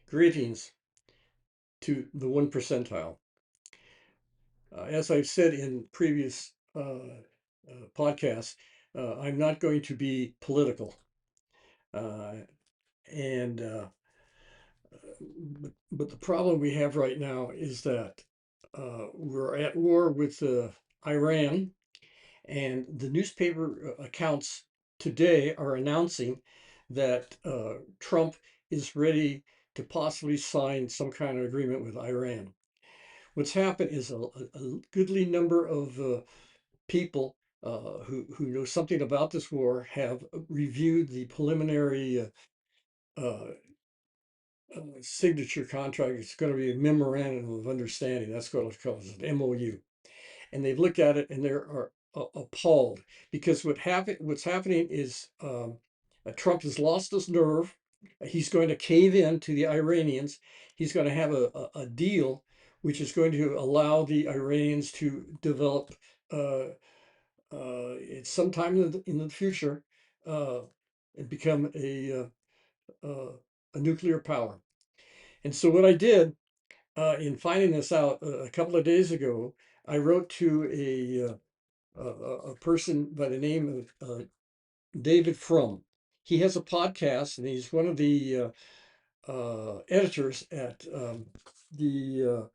Greetings to the 1%. As I've said in previous podcasts, I'm not going to be political. Uh, and but the problem we have right now is that we're at war with Iran, and the newspaper accounts today are announcing that Trump is ready to possibly sign some kind of agreement with Iran. What's happened is a goodly number of people who know something about this war have reviewed the preliminary uh, signature contract. It's going to be a memorandum of understanding. That's what it's called, an MOU. And they've looked at it and they're appalled because what's happening is Trump has lost his nerve. He's going to cave in to the Iranians. He's going to have a deal which is going to allow the Iranians to develop sometime in the future uh, and become a nuclear power. And so what I did in finding this out a couple of days ago, I wrote to a person by the name of David Frum. He has a podcast, and he's one of the editors at the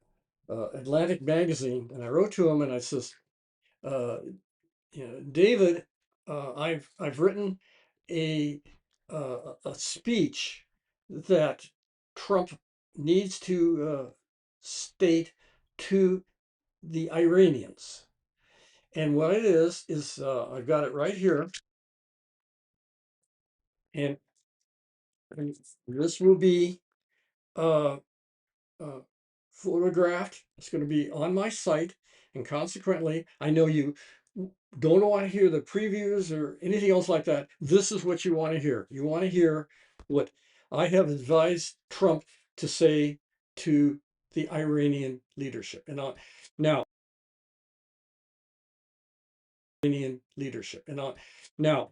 Atlantic magazine. And I wrote to him, and I says, uh, David, I've written a a speech that Trump needs to state to the Iranians. And what it is I've got it right here, and, and this will be uh, uh, photographed. It's going to be on my site, and consequently, I know you don't want to hear the previews or anything else like that. This is what you want to hear. You want to hear what I have advised Trump to say to the Iranian leadership. And now, Iranian leadership. And now,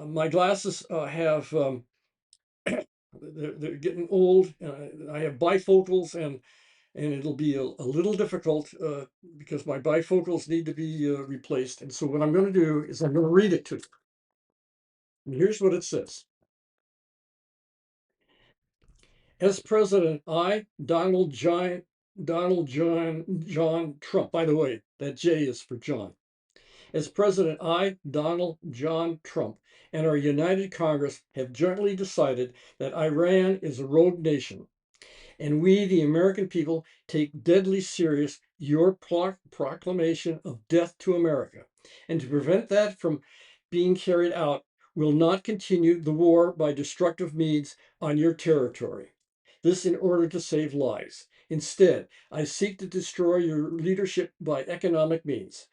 my glasses have they're getting old. I have bifocals, and it'll be a little difficult because my bifocals need to be replaced. And so what I'm going to do is I'm going to read it to you. And here's what it says. As president, I, John Trump, by the way, that J is for John. As president, I, Donald John Trump, and our united Congress have jointly decided that Iran is a rogue nation, and we, the American people, take deadly serious your proclamation of death to America. And to prevent that from being carried out, will not continue the war by destructive means on your territory. This in order to save lives. Instead, I seek to destroy your leadership by economic means.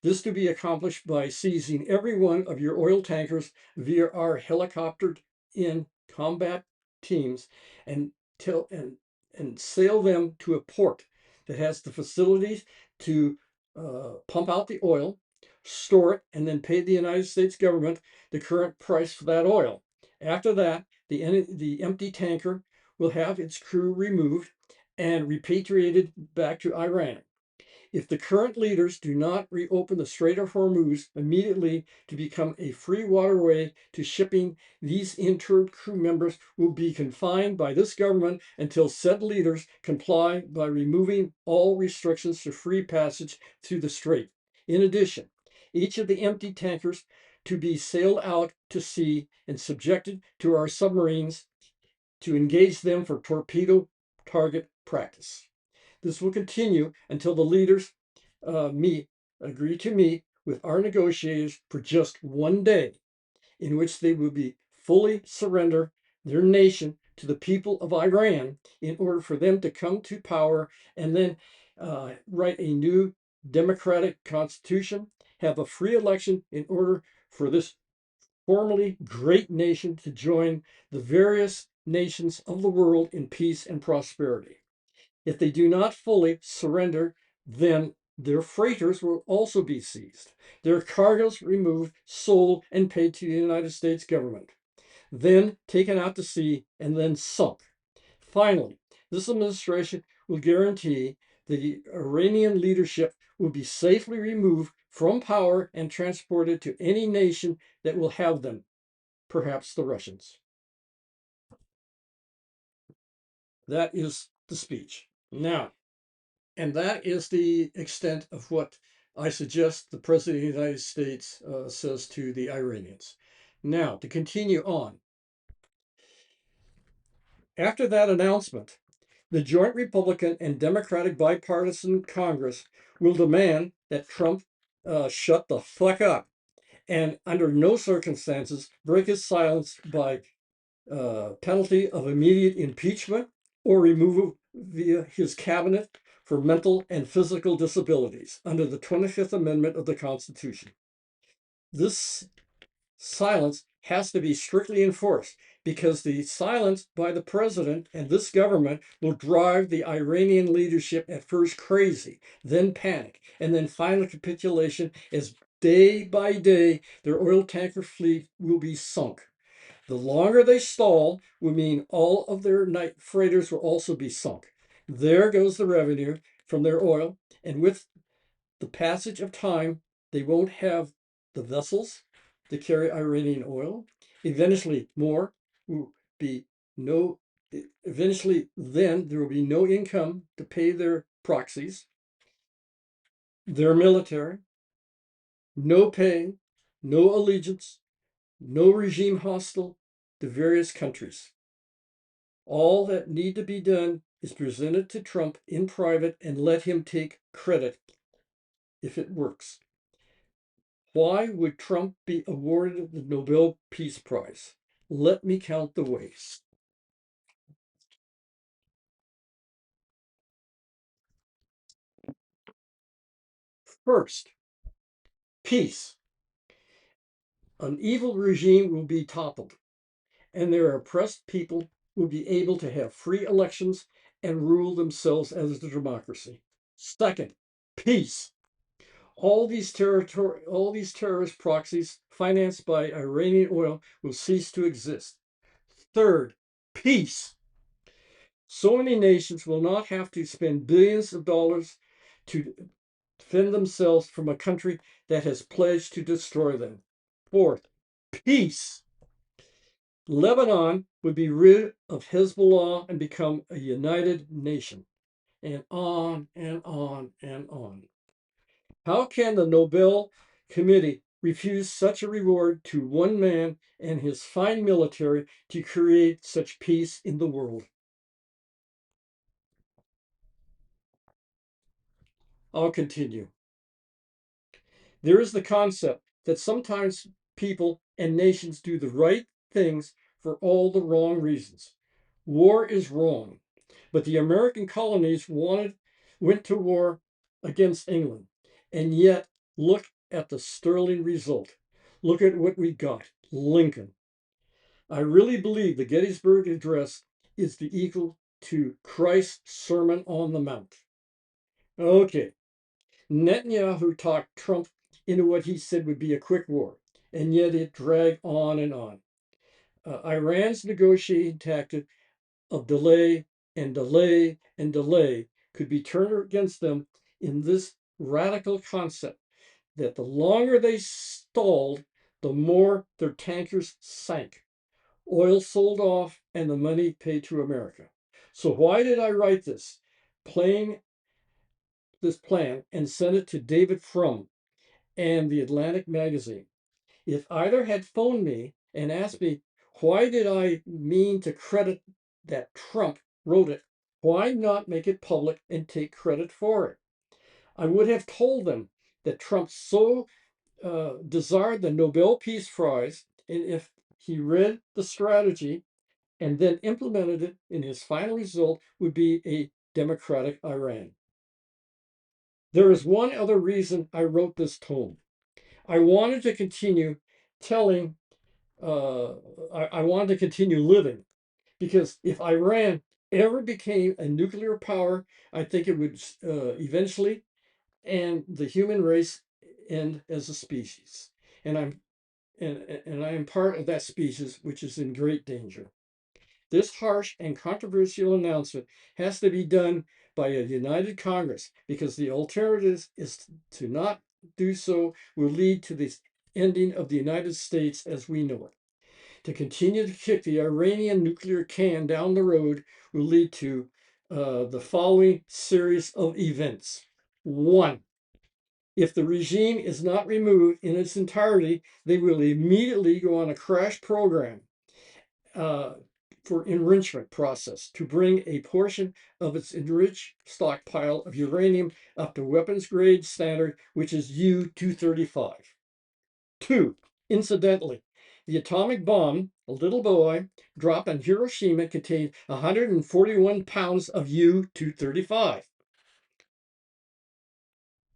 This to be accomplished by seizing every one of your oil tankers via our helicoptered in combat teams and till and sail them to a port that has the facilities to pump out the oil, store it, and then pay the United States government the current price for that oil. After that, the empty tanker will have its crew removed and repatriated back to Iran. If the current leaders do not reopen the Strait of Hormuz immediately to become a free waterway to shipping, these interred crew members will be confined by this government until said leaders comply by removing all restrictions to free passage through the strait. In addition, each of the empty tankers to be sailed out to sea and subjected to our submarines to engage them for torpedo target practice. This will continue until the leaders agree to meet with our negotiators for just one day, in which they will be fully surrender their nation to the people of Iran in order for them to come to power and then write a new democratic constitution, have a free election in order for this formerly great nation to join the various nations of the world in peace and prosperity. If they do not fully surrender, then their freighters will also be seized, their cargoes removed, sold, and paid to the United States government, then taken out to sea and then sunk. Finally, this administration will guarantee the Iranian leadership will be safely removed from power and transported to any nation that will have them, perhaps the Russians. That is the speech. Now, and that is the extent of what I suggest the President of the United States says to the Iranians. Now, to continue on. After that announcement, the joint Republican and Democratic bipartisan Congress will demand that Trump shut the fuck up and under no circumstances break his silence by penalty of immediate impeachment or removal via his cabinet for mental and physical disabilities under the 25th Amendment of the Constitution. This silence has to be strictly enforced because the silence by the president and this government will drive the Iranian leadership at first crazy, then panic, and then final capitulation as day by day their oil tanker fleet will be sunk. The longer they stall will mean all of their night freighters will also be sunk. There goes the revenue from their oil, and with the passage of time, they won't have the vessels to carry Iranian oil. Eventually, more will be no. Eventually, then there will be no income to pay their proxies, their military, no pay, no allegiance, no regime hostile to various countries. All that need to be done is presented to Trump in private and let him take credit if it works. Why would Trump be awarded the Nobel Peace Prize? Let me count the ways. First, peace. An evil regime will be toppled, and their oppressed people will be able to have free elections and rule themselves as a democracy. Second, peace. All these terrorist proxies financed by Iranian oil will cease to exist. Third, peace. So many nations will not have to spend billions of dollars to defend themselves from a country that has pledged to destroy them. Fourth, peace. Lebanon would be rid of Hezbollah and become a united nation. And on and on and on. How can the Nobel Committee refuse such a reward to one man and his fine military to create such peace in the world? I'll continue. There is the concept that sometimes people and nations do the right things for all the wrong reasons. War is wrong, but the American colonies went to war against England, and yet look at the sterling result. Look at what we got, Lincoln. I really believe the Gettysburg Address is the equal to Christ's Sermon on the Mount. Okay, Netanyahu talked Trump into what he said would be a quick war, and yet it dragged on and on. Iran's negotiating tactic of delay and delay and delay could be turned against them in this radical concept that the longer they stalled, the more their tankers sank. Oil sold off and the money paid to America. So why did I write playing this plan and send it to David Frum and the Atlantic magazine? If either had phoned me and asked me, why did I mean to credit that Trump wrote it? Why not make it public and take credit for it? I would have told them that Trump so desired the Nobel Peace Prize, and if he read the strategy and then implemented it in his final result, would be a democratic Iran. There is one other reason I wrote this tome. I wanted to continue telling I wanted to continue living because if Iran ever became a nuclear power, I think it would eventually end the human race end as a species. And I am part of that species, which is in great danger. This harsh and controversial announcement has to be done by a united Congress because the alternative is to not do so will lead to the ending of the United States as we know it. To continue to kick the Iranian nuclear can down the road will lead to the following series of events. One, if the regime is not removed in its entirety, they will immediately go on a crash program uh, for enrichment process to bring a portion of its enriched stockpile of uranium up to weapons grade standard, which is U-235. Two, incidentally, the atomic bomb, a little boy, dropped on Hiroshima contained 141 pounds of U-235.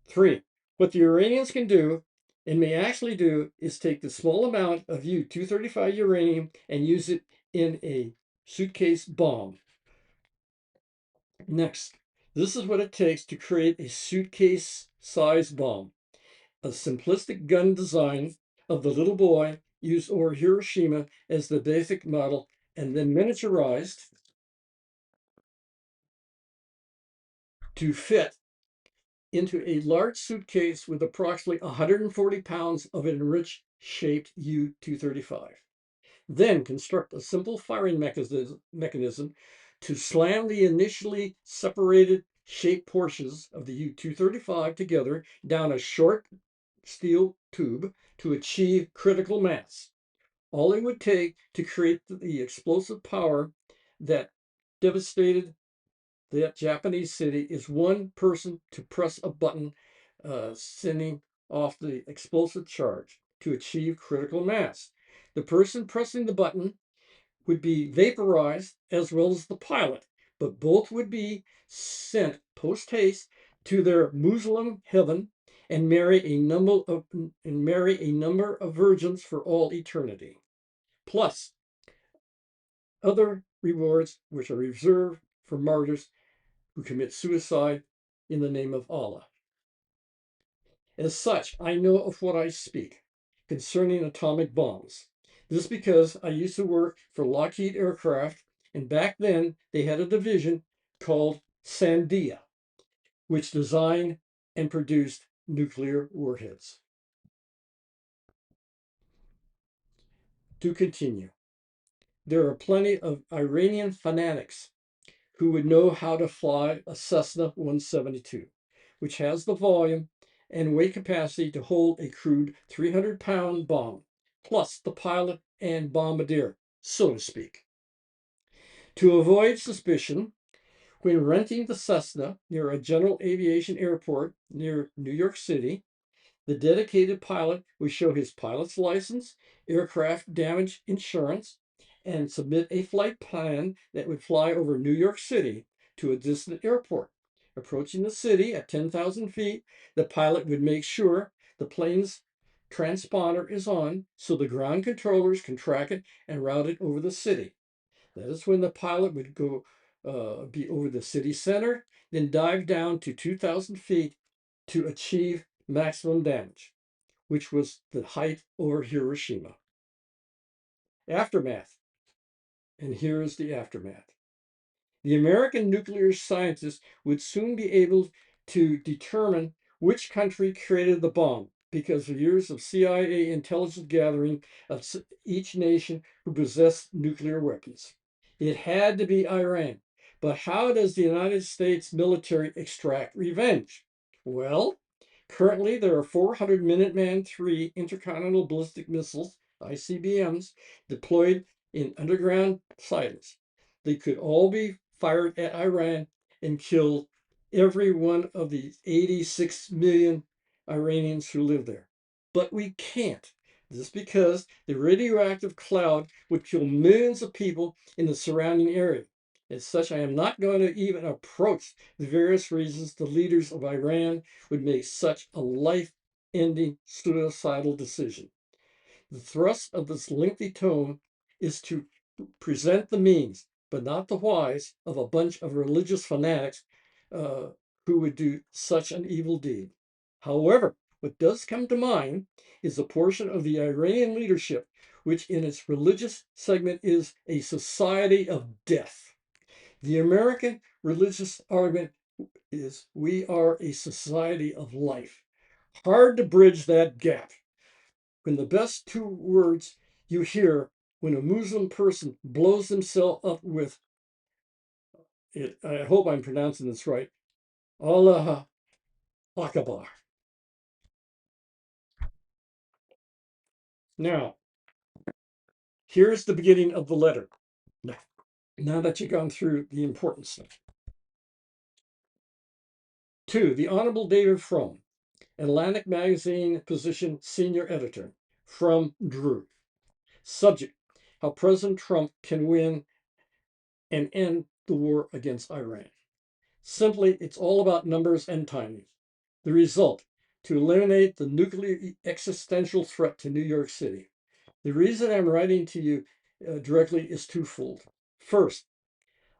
Three, what the Iranians can do and may actually do is take the small amount of U-235 uranium and use it in a suitcase bomb. Next, this is what it takes to create a suitcase-sized bomb. A simplistic gun design of the little boy used over Hiroshima as the basic model and then miniaturized to fit into a large suitcase with approximately 140 pounds of enriched shaped U-235. Then construct a simple firing mechanism to slam the initially separated shaped portions of the U-235 together down a short steel tube to achieve critical mass. All it would take to create the explosive power that devastated that Japanese city is one person to press a button, sending off the explosive charge to achieve critical mass. The person pressing the button would be vaporized as well as the pilot, but both would be sent post haste to their Muslim heaven and marry a number of virgins for all eternity, plus other rewards which are reserved for martyrs who commit suicide in the name of Allah. As such, I know of what I speak concerning atomic bombs. This because I used to work for Lockheed Aircraft, and back then they had a division called Sandia, which designed and produced nuclear warheads. To continue, there are plenty of Iranian fanatics who would know how to fly a Cessna 172, which has the volume and weight capacity to hold a crude 300-pound bomb, plus the pilot and bombardier, so to speak. To avoid suspicion, when renting the Cessna near a general aviation airport near New York City, the dedicated pilot would show his pilot's license, aircraft damage insurance, and submit a flight plan that would fly over New York City to a distant airport. Approaching the city at 10,000 feet, the pilot would make sure the plane's transponder is on so the ground controllers can track it and route it over the city. That is when the pilot would go be over the city center, then dive down to 2,000 feet to achieve maximum damage, which was the height over Hiroshima. Aftermath, and here is the aftermath. The American nuclear scientists would soon be able to determine which country created the bomb because of years of CIA intelligence gathering of each nation who possessed nuclear weapons. It had to be Iran. But how does the United States military extract revenge? Well, currently there are 400 Minuteman III intercontinental ballistic missiles, ICBMs, deployed in underground silos. They could all be fired at Iran and kill every one of the 86 million Iranians who live there. But we can't. This is because the radioactive cloud would kill millions of people in the surrounding area. As such, I am not going to even approach the various reasons the leaders of Iran would make such a life-ending suicidal decision. The thrust of this lengthy tome is to present the means, but not the whys, of a bunch of religious fanatics uh, who would do such an evil deed. However, what does come to mind is a portion of the Iranian leadership which in its religious segment is a society of death. The American religious argument is we are a society of life. Hard to bridge that gap when the best two words you hear when a Muslim person blows himself up with it, I hope I'm pronouncing this right, Allah Akbar. Now, here's the beginning of the letter. Now that you've gone through the important stuff. To the Honorable David Frum, Atlantic Magazine position senior editor, from Drew. Subject: How President Trump can win and end the war against Iran. Simply, it's all about numbers and timing. The result: to eliminate the nuclear existential threat to New York City. The reason I'm writing to you directly is twofold. First,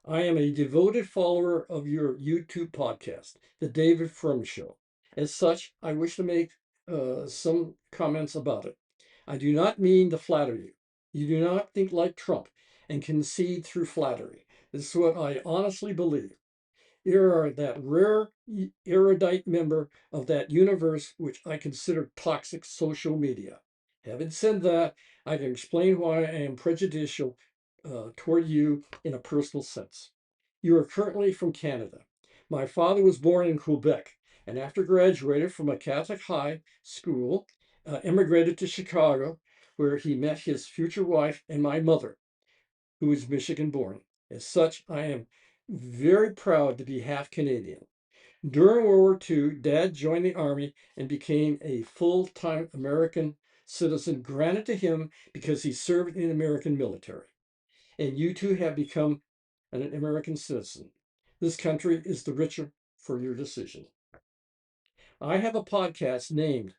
I am a devoted follower of your YouTube podcast, The David Frum Show. As such, I wish to make some comments about it. I do not mean to flatter you. You do not think like Trump and concede through flattery. This is what I honestly believe. You are that rare erudite member of that universe which I consider toxic social media. Having said that, I can explain why I am prejudicial toward you in a personal sense. You are currently from Canada. My father was born in Quebec and after graduated from a Catholic high school, immigrated to Chicago, where he met his future wife and my mother, who is Michigan born. As such, I am very proud to be half Canadian. During World War II, Dad joined the Army and became a full-time American citizen granted to him because he served in the American military. And you too have become an American citizen. This country is the richer for your decision. I have a podcast named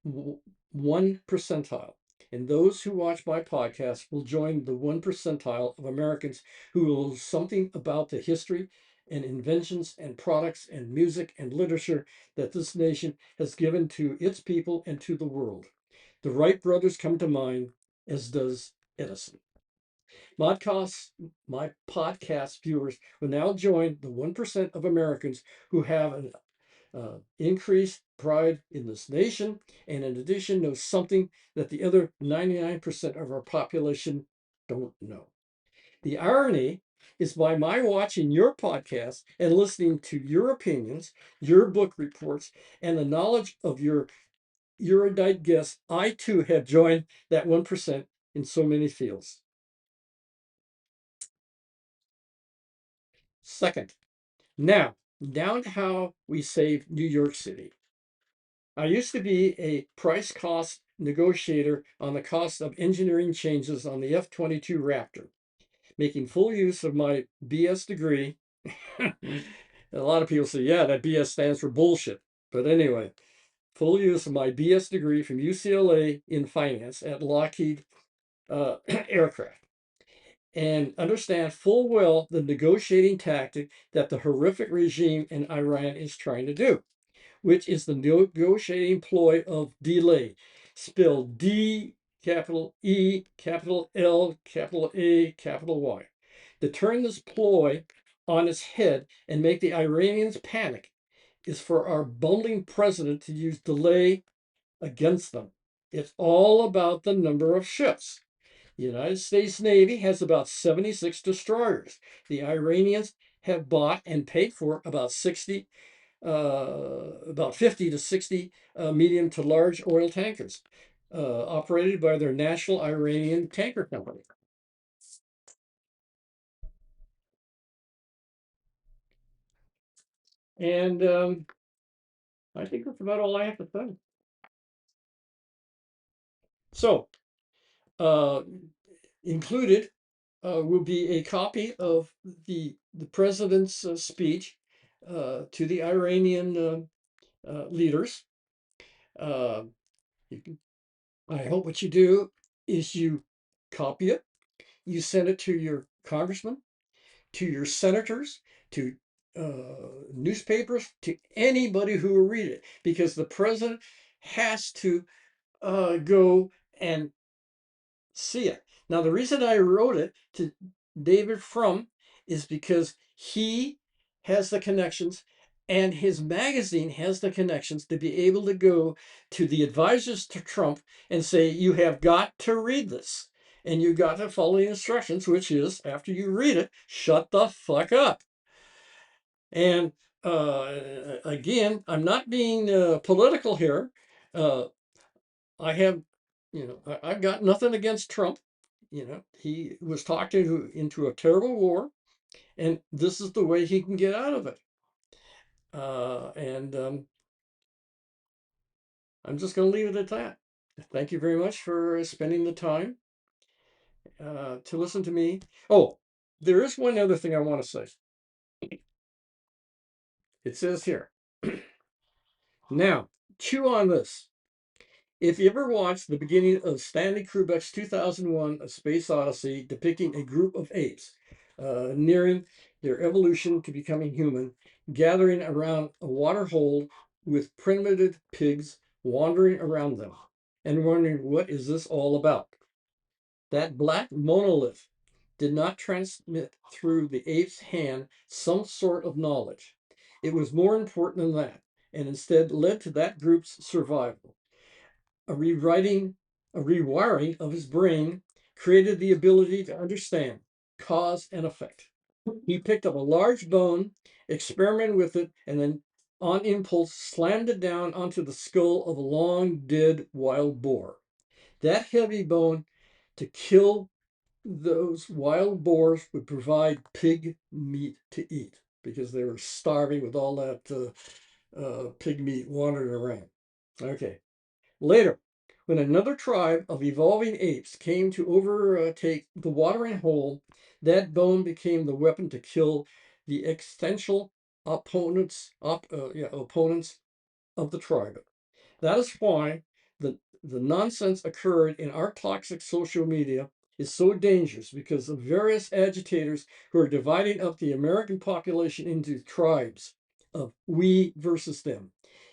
One Percentile, and those who watch my podcast will join the 1% of Americans who will know something about the history and inventions and products and music and literature that this nation has given to its people and to the world. The Wright brothers come to mind, as does Edison. My podcast viewers will now join the 1% of Americans who have an increased pride in this nation, and in addition, know something that the other 99% of our population don't know. The irony is by my watching your podcast and listening to your opinions, your book reports, and the knowledge of your erudite guests, I too have joined that 1% in so many fields. Second, now, down to how we save New York City. I used to be a price cost negotiator on the cost of engineering changes on the F-22 Raptor, making full use of my BS degree. A lot of people say, yeah, that BS stands for bullshit. But anyway, full use of my BS degree from UCLA in finance at Lockheed Aircraft, and understand full well the negotiating tactic that the horrific regime in Iran is trying to do, which is the negotiating ploy of delay, spelled D, capital E, capital L, capital A, capital Y. To turn this ploy on its head and make the Iranians panic is for our bungling president to use delay against them. It's all about the number of ships. The United States Navy has about 76 destroyers. The Iranians have bought and paid for about 50 to 60 medium to large oil tankers operated by their national Iranian tanker company. And I think that's about all I have to say. So, uh, included will be a copy of the president's speech to the Iranian leaders. Uh, I hope what you do is you copy it, you send it to your congressman, to your senators, to newspapers, to anybody who will read it, because the president has to go and See ya. Now, the reason I wrote it to David Frum is because he has the connections and his magazine has the connections to be able to go to the advisors to Trump and say, you have got to read this and you got to follow the instructions, which is after you read it, shut the fuck up. And again, I'm not being political here. Uh, I have, I've got nothing against Trump. He was talked into a terrible war, and this is the way he can get out of it. And I'm just going to leave it at that. Thank you very much for spending the time to listen to me. Oh, there is one other thing I want to say. It says here, now, chew on this. If you ever watched the beginning of Stanley Kubrick's 2001 A Space Odyssey depicting a group of apes nearing their evolution to becoming human, gathering around a water hole with primitive pigs wandering around them, and wondering what is this all about? That black monolith did not transmit through the ape's hand some sort of knowledge. It was more important than that, and instead led to that group's survival. A rewriting, a rewiring of his brain created the ability to understand cause and effect. He picked up a large bone, experimented with it, and then on impulse slammed it down onto the skull of a long dead wild boar. That heavy bone to kill those wild boars would provide pig meat to eat because they were starving with all that pig meat wandering around. Okay. Later, when another tribe of evolving apes came to overtake the watering hole, that bone became the weapon to kill the existential opponents of the tribe. That is why the nonsense occurred in our toxic social media is so dangerous because of various agitators who are dividing up the American population into tribes of we versus them.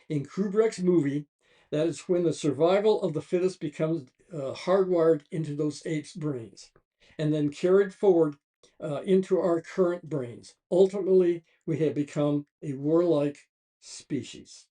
In Kubrick's movie, that is when the survival of the fittest becomes hardwired into those apes' brains and then carried forward into our current brains. Ultimately, we have become a warlike species.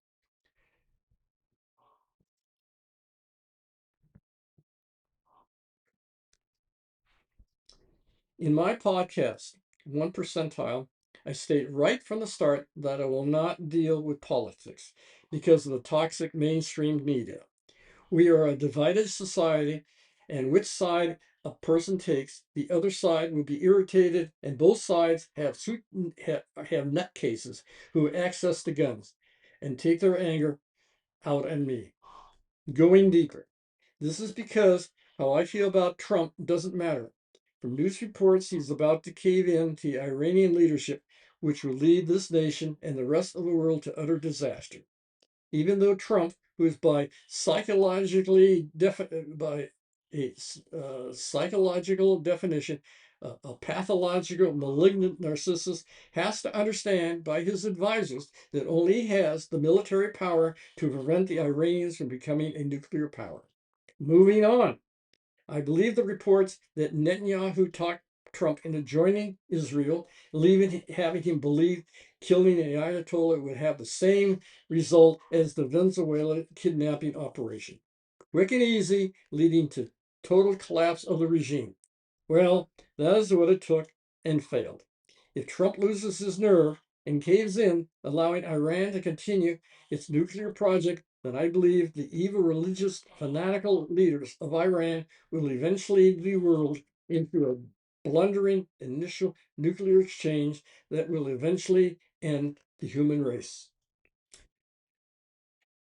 In my podcast, One Percentile, I state right from the start that I will not deal with politics because of the toxic mainstream media. We are a divided society, and which side a person takes, the other side will be irritated, and both sides have nutcases who access the guns and take their anger out on me. Going deeper. This is because how I feel about Trump doesn't matter. From news reports, he's about to cave in to the Iranian leadership, which will lead this nation and the rest of the world to utter disaster. Even though Trump, who is by a psychological definition, a pathological malignant narcissist, has to understand by his advisors that only he has the military power to prevent the Iranians from becoming a nuclear power. Moving on. I believe the reports that Netanyahu talked Trump into joining Israel, having him believe killing the Ayatollah would have the same result as the Venezuela kidnapping operation. Quick and easy, leading to total collapse of the regime. Well, that is what it took and failed. If Trump loses his nerve and caves in, allowing Iran to continue its nuclear project, then I believe the evil religious fanatical leaders of Iran will eventually lead the world into a blundering initial nuclear exchange that will eventually end the human race.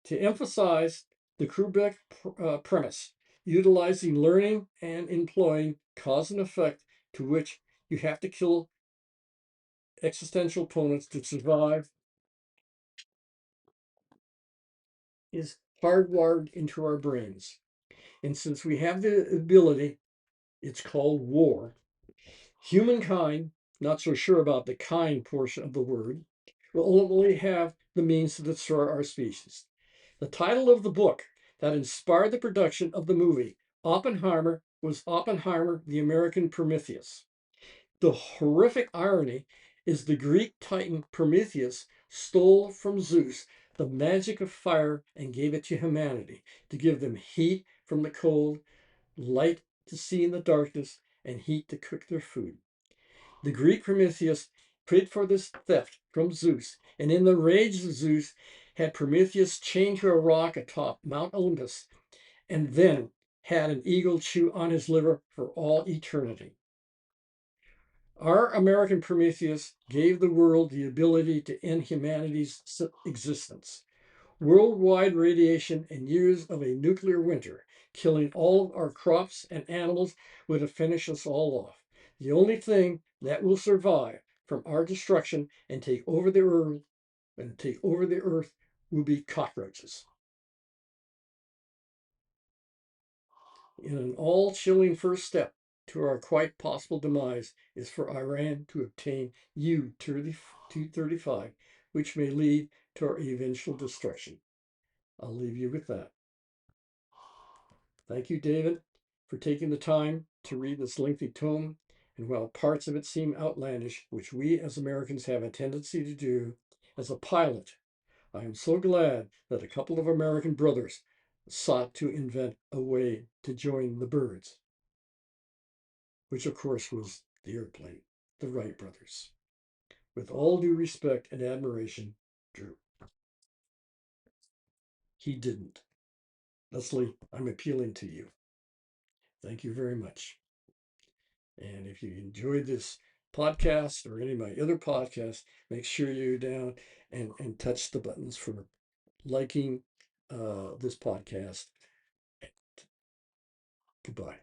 To emphasize the Kubrick premise, utilizing learning and employing cause and effect to which you have to kill existential opponents to survive is hardwired into our brains. And since we have the ability, it's called war. Humankind, not so sure about the kind portion of the word, will ultimately have the means to destroy our species. The title of the book that inspired the production of the movie, Oppenheimer was Oppenheimer, the American Prometheus. The horrific irony is the Greek titan Prometheus stole from Zeus the magic of fire and gave it to humanity to give them heat from the cold, light to see in the darkness, and heat to cook their food. The Greek Prometheus paid for this theft from Zeus, and in the rage of Zeus had Prometheus chained to a rock atop Mount Olympus, and then had an eagle chew on his liver for all eternity. Our American Prometheus gave the world the ability to end humanity's existence. Worldwide radiation and years of a nuclear winter, killing all of our crops and animals, would have finished us all off. The only thing that will survive from our destruction and take over the earth will be cockroaches. In an all-chilling first step to our quite possible demise is for Iran to obtain U-235, which may lead to our eventual destruction. I'll leave you with that. Thank you, David, for taking the time to read this lengthy tome. And while parts of it seem outlandish, which we as Americans have a tendency to do, as a pilot, I am so glad that a couple of American brothers sought to invent a way to join the birds, which of course was the airplane, the Wright brothers. With all due respect and admiration, Drew. He didn't. Leslie, I'm appealing to you. Thank you very much. And if you enjoyed this podcast or any of my other podcasts, make sure you go down and touch the buttons for liking this podcast. Goodbye.